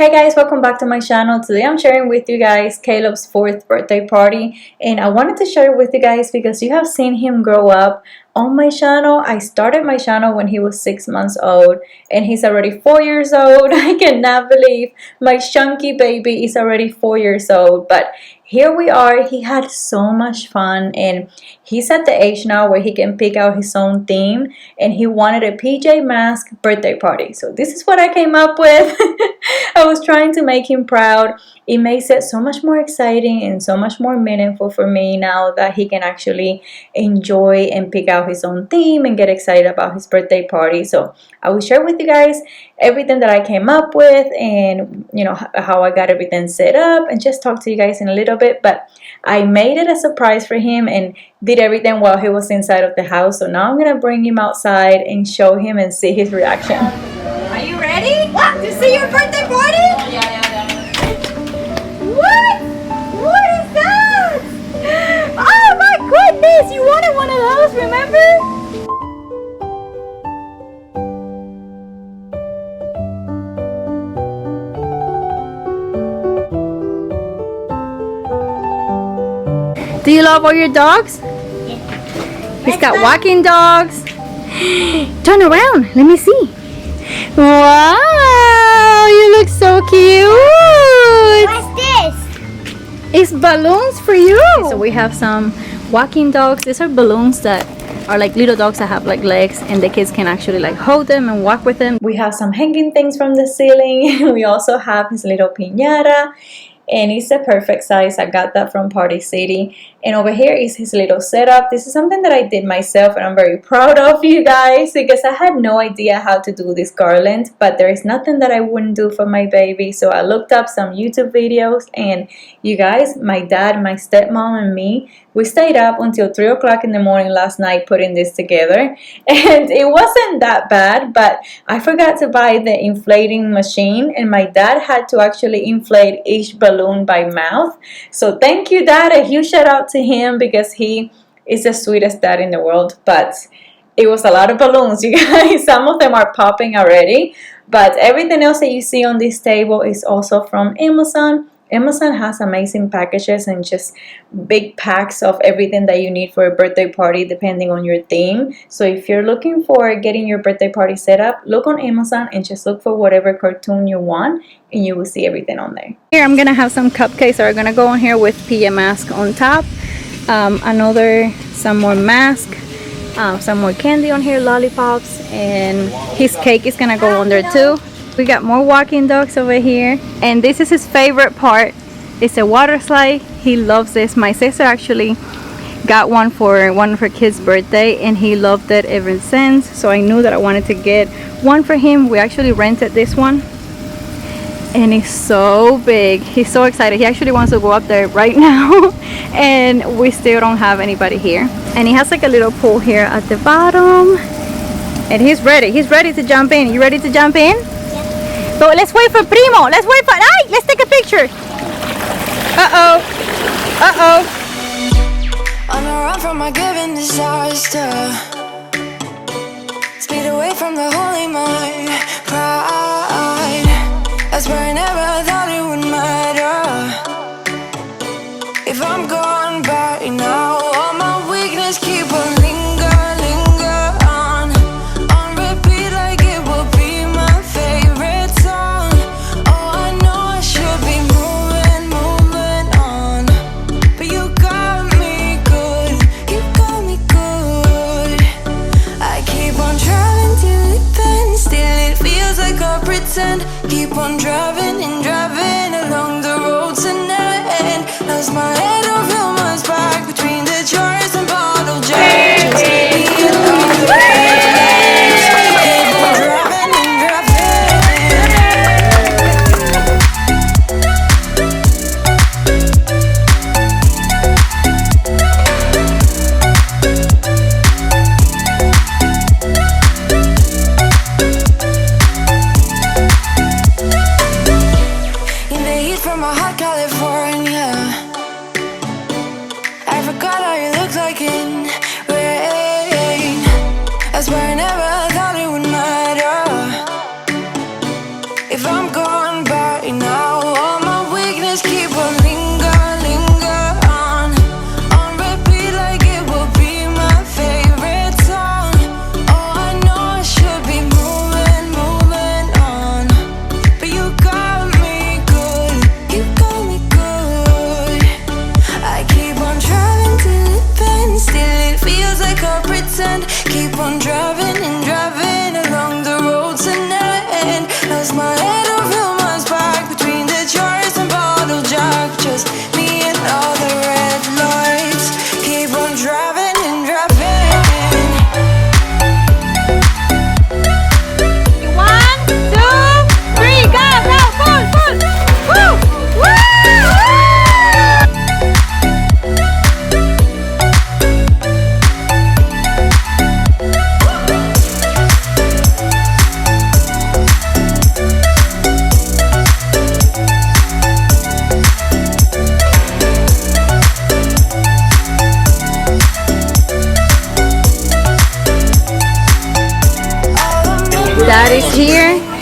Hey guys, welcome back to my channel. Today I'm sharing with you guys Caleb's 4th birthday party, and I wanted to share it with you guys because you have seen him grow up on my channel. I started my channel when he was 6 months old and he's already 4 years old. I cannot believe my chunky baby is already 4 years old, but here we are. He had so much fun and he's at the age now where he can pick out his own theme, and he wanted a PJ Masks birthday party. So this is what I came up with. I was trying to make him proud. It makes it so much more exciting and so much more meaningful for me now that he can actually enjoy and pick out his own theme and get excited about his birthday party. So I will share with you guys everything that I came up with and how I got everything set up, and just talk to you guys in a little bit. But I made it a surprise for him and did everything while he was inside of the house. So now I'm gonna bring him outside and show him and see his reaction. Are you ready to see your birthday party? Yeah. What? What is that? Oh my goodness! You wanted one of those, remember? Do you love all your dogs? Yeah. He's got walking dogs. Turn around. Let me see. Wow, you look so cute. What's this? It's balloons for you. So we have some walking dogs. These are balloons that are like little dogs that have like legs, and the kids can actually like hold them and walk with them. We have some hanging things from the ceiling. We also have his little piñata, and it's a perfect size. I got that from Party City. And over here is his little setup. This is something that I did myself, and I'm very proud of you guys because I had no idea how to do this garland, but there is nothing that I wouldn't do for my baby. So I looked up some YouTube videos, and you guys, my dad, my stepmom, and me, we stayed up until 3 o'clock in the morning last night putting this together. And it wasn't that bad, but I forgot to buy the inflating machine, and my dad had to actually inflate each balloon by mouth. So thank you, Dad. A huge shout out to him because he is the sweetest dad in the world. But it was a lot of balloons, you guys. Some of them are popping already, but everything else that you see on this table is also from Amazon. Amazon has amazing packages and just big packs of everything that you need for a birthday party depending on your theme. So if you're looking for getting your birthday party set up, look on Amazon and just look for whatever cartoon you want, and you will see everything on there. Here I'm gonna have some cupcakes that are gonna go on here with PJ Masks on top. Some more mask, some more candy on here, lollipops, and his cake is gonna go on there too. We got more walking dogs over here, and this is his favorite part. It's a water slide. He loves this. My sister actually got one for one of her kids' birthday, and he loved it ever since. So I knew that I wanted to get one for him. We actually rented this one, and it's so big. He's so excited. He actually wants to go up there right now, and we still don't have anybody here. And he has like a little pool here at the bottom, and he's ready. He's ready to jump in. You ready to jump in? So let's wait for Primo. Let's wait for... Let's take a picture. Uh-oh. On a run from my given disaster, speed away from the holy mind, pride. That's where I never thought it would matter. If I'm gone by now, all my weakness keep on linger on repeat like it will be my favorite song. Oh, I know I should be moving on, but you got me good, you got me good. I keep on driving till it bends, still it feels like I pretend. Keep on driving and driving along the road tonight. Lost my head over my back between the jars and bottle jars. Keep on driving and in the heat from a hot California, I forgot how you looked like in rain. I swear I never thought it would matter. If I'm gone by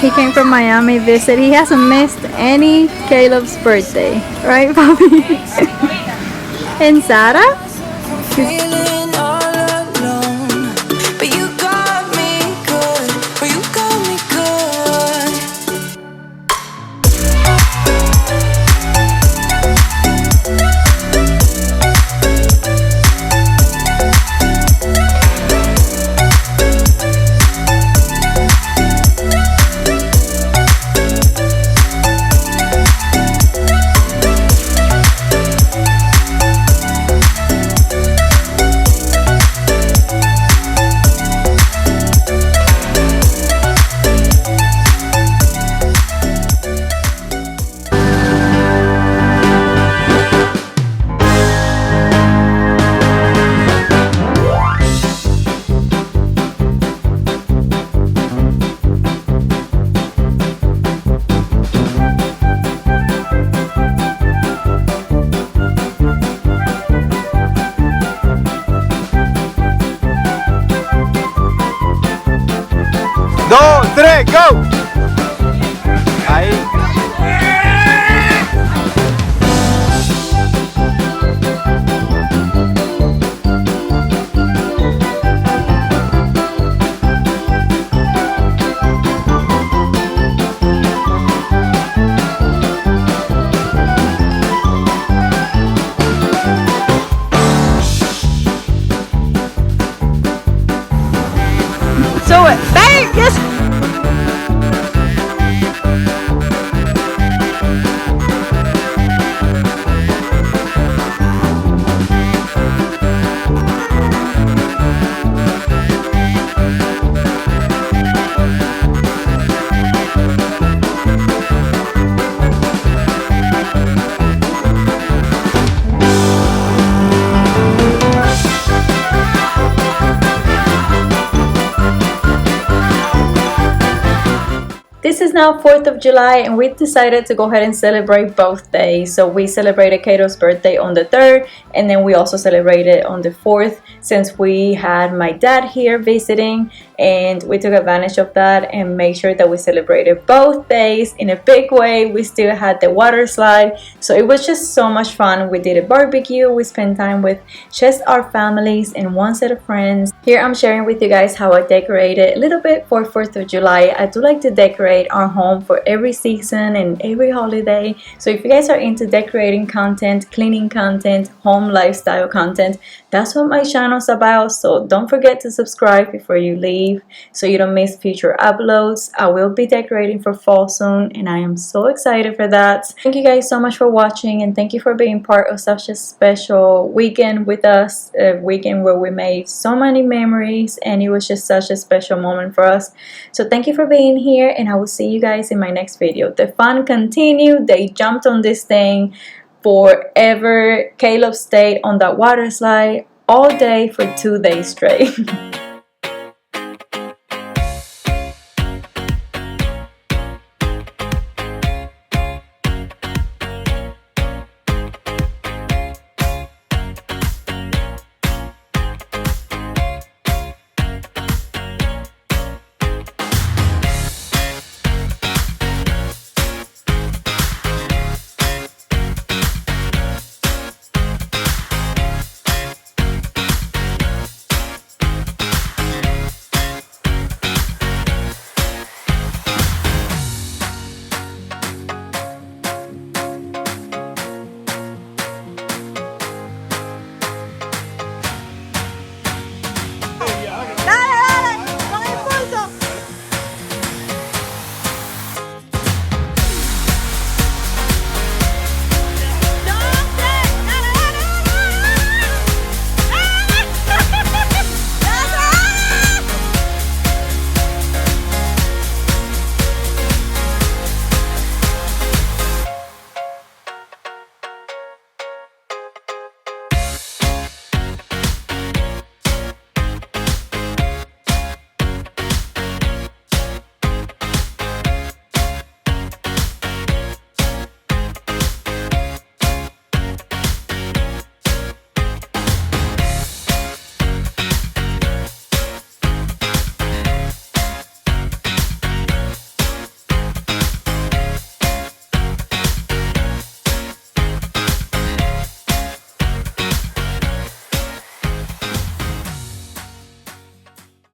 He came from Miami visit. He hasn't missed any Caleb's birthday, right, Bobby? And Sarah? Feeling all alone, but you got me good. Oh, you got me good. Dos, tres, go. Ahí. So it, bang, yes. This is now 4th of July and we decided to go ahead and celebrate both days. So we celebrated Cato's birthday on the 3rd and then we also celebrated on the 4th since we had my dad here visiting, and we took advantage of that and made sure that we celebrated both days in a big way. We still had the water slide, so it was just so much fun. We did a barbecue, we spent time with just our families and one set of friends. Here I'm sharing with you guys how I decorated a little bit for 4th of July. I do like to decorate our home for every season and every holiday, so if you guys are into decorating content, cleaning content, home lifestyle content, that's what my channel's about. So don't forget to subscribe before you leave so you don't miss future uploads. I will be decorating for fall soon and I am so excited for that. Thank you guys so much for watching, and thank you for being part of such a special weekend with us, a weekend where we made so many memories and it was just such a special moment for us. So thank you for being here, and I will see you guys in my next video. The fun continued. They jumped on this thing forever. Caleb stayed on that water slide all day for 2 days straight.